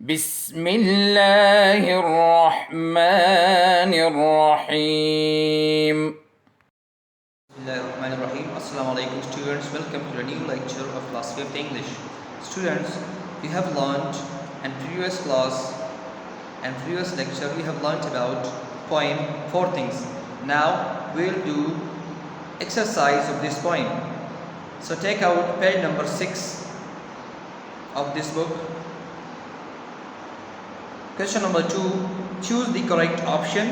بسم الله الرحمن الرحيم. Bismillahirrahmanirrahim. Assalamu alaikum students. Welcome to a new lecture of class 5th English. Students, we have learned in previous class and previous lecture we have learned about poem 4 things. Now we will do exercise of this poem. So take out page number 6 of this book. Question number 2. Choose the correct option.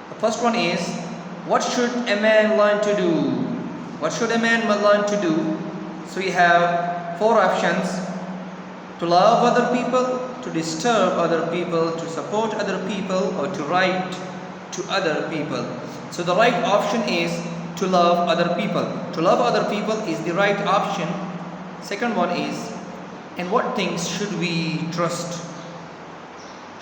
The first one is, what should a man learn to do? What should a man learn to do? So we have 4 options: to love other people, to disturb other people, to support other people, or to write to other people. So the right option is to love other people. To love other people is the right option. Second one is, in what things should we trust?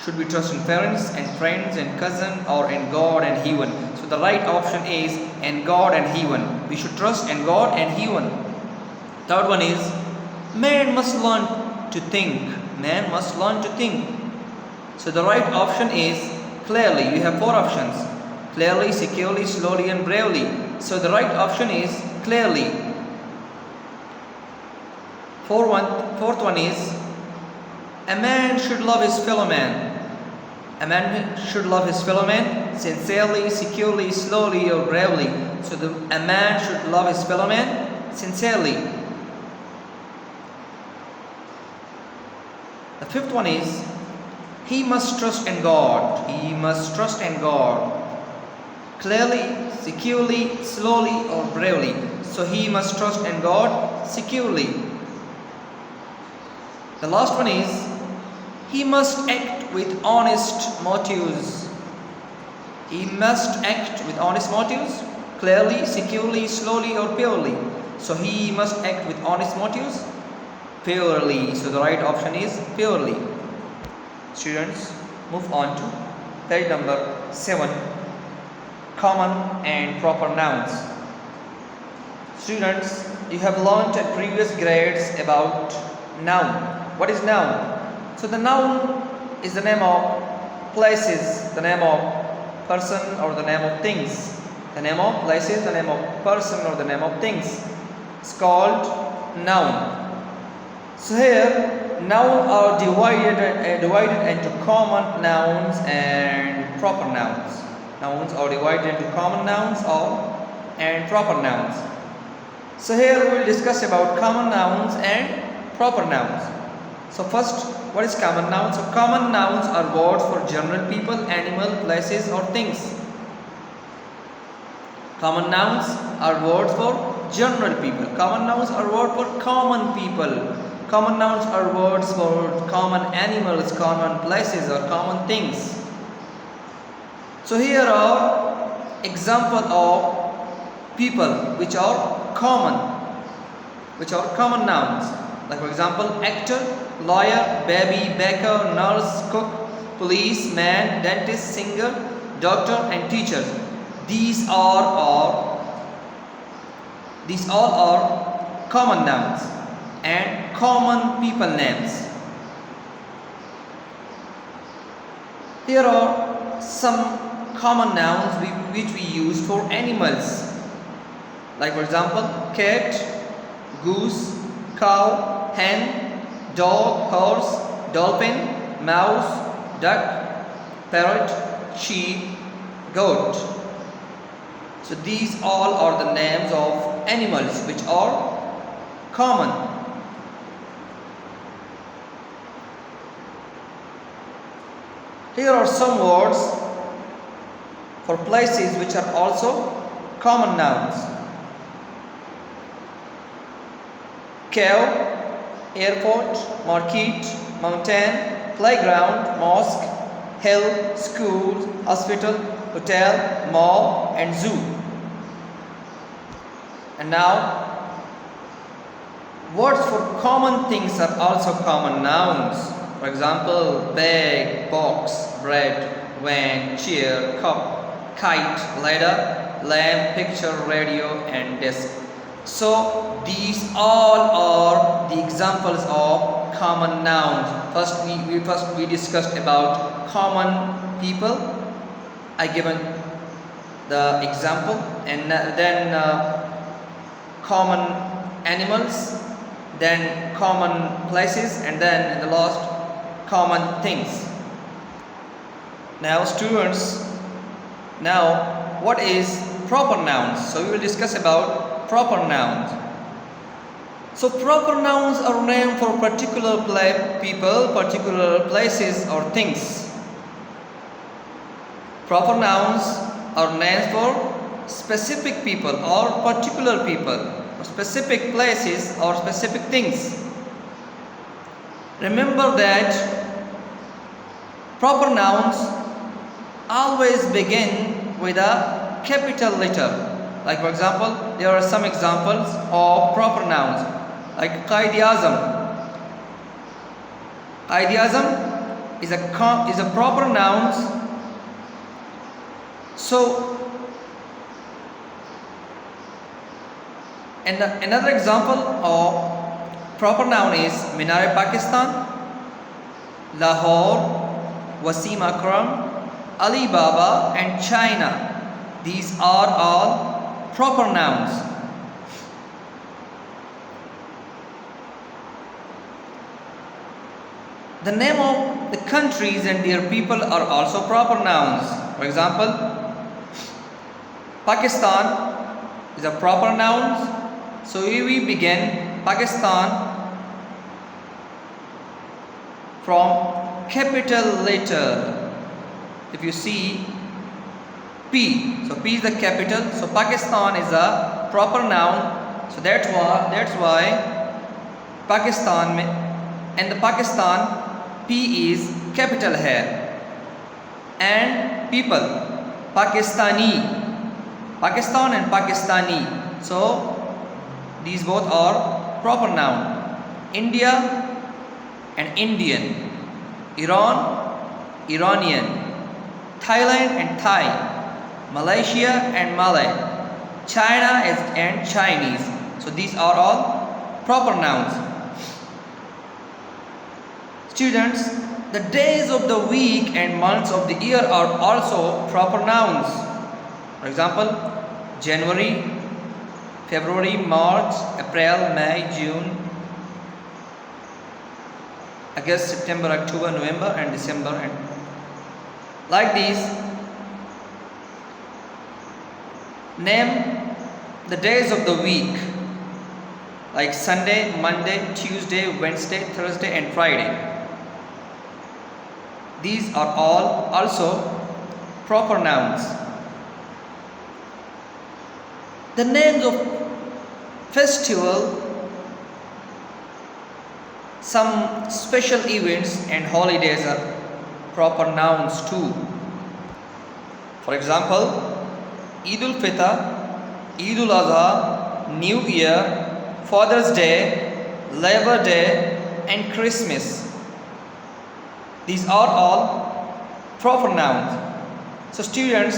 Should we trust in parents and friends and cousin, or in God and heaven? So the right option is in God and heaven. We should trust in God and heaven. Third one is, man must learn to think. Man must learn to think. So the right option is clearly. We have 4 options: clearly, securely, slowly, and bravely. So the right option is clearly. Fourth one is, a man should love his fellow man. A man should love his fellow man sincerely, securely, slowly, or bravely. So a man should love his fellow man sincerely. The fifth one is, he must trust in God. He must trust in God. Clearly, securely, slowly, or bravely. So he must trust in God securely. The last one is, he must act with honest motives. He must act with honest motives, clearly, securely, slowly, or purely. So he must act with honest motives, purely. So the right option is purely. Students, move on to page number 7, common and proper nouns. Students, you have learned at previous grades about noun. What is noun? So the noun is the name of places, the name of person, or the name of things. The name of places, the name of person, or the name of things. It's called noun. So here, nouns are divided into common nouns and proper nouns. Nouns are divided into common nouns and proper nouns. So here we will discuss about common nouns and proper nouns. So first, what is common nouns? So common nouns are words for general people, animal, places, or things. Common nouns are words for general people. Common nouns are words for common people. Common nouns are words for common animals, common places, or common things. So here are examples of people which are common nouns. Like for example, actor, lawyer, baby, baker, nurse, cook, police, man, dentist, singer, doctor, and teacher. These all are common nouns and common people names. Here are some common nouns which we use for animals. Like for example, cat, goose, cow, hen, dog, horse, dolphin, mouse, duck, parrot, sheep, goat. So these all are the names of animals which are common. Here are some words for places which are also common nouns: cave, airport, market, mountain, playground, mosque, hill, school, hospital, hotel, mall, and zoo. And now, words for common things are also common nouns. For example, bag, box, bread, van, chair, cup, kite, ladder, lamp, picture, radio, and desk. So these all are the examples of common nouns. First we discussed about common people. I given the example, and then common animals, then common places, and then in the last common things. Now students, now what is proper nouns? So we will discuss about proper nouns. So proper nouns are named for particular people, particular places or things. Proper nouns are names for specific people or particular people, or specific places or specific things. Remember that proper nouns always begin with a capital letter. Like for example, there are some examples of proper nouns, like Qaid-e-Azam. Qaid-e-Azam is a proper noun. So, and another example of proper noun is Minar-e-Pakistan, Lahore, Wasim Akram, Ali Baba, and China. These are all proper nouns. The name of the countries and their people are also proper nouns. For example, Pakistan is a proper noun. So we begin Pakistan from capital letter. If you see P, so P is the capital. So Pakistan is a proper noun. So that's why Pakistan and the Pakistan P is capital here. And people, Pakistani, Pakistan and Pakistani. So these both are proper noun. India and Indian, Iran, Iranian, Thailand and Thai, Malaysia and Malay, China and Chinese. So these are all proper nouns. Students, the days of the week and months of the year are also proper nouns. For example, January, February, March, April, May, June, August, September, October, November, and December, and like these. Name the days of the week, like Sunday, Monday, Tuesday, Wednesday, Thursday, and Friday. These are all also proper nouns. The names of festival, some special events and holidays are proper nouns too. For example, Eid al-Fitr, Eid al-Adha, New Year, Father's Day, Labor Day, and Christmas. These are all proper nouns. So students,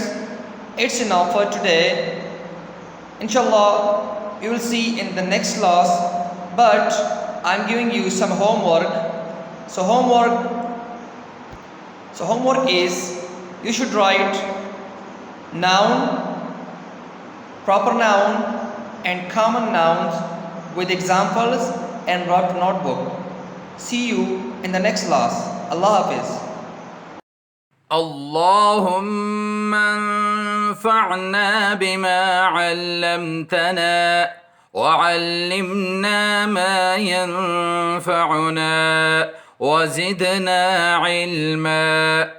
it's enough for today. Inshallah, you will see in the next class, but I'm giving you some homework. So homework is, you should write noun, proper noun, and common nouns with examples and write notebook. See you in the next class. Allah Hafiz. اللهم انفعنا بما علمتنا وعلمنا ما ينفعنا وزدنا علما.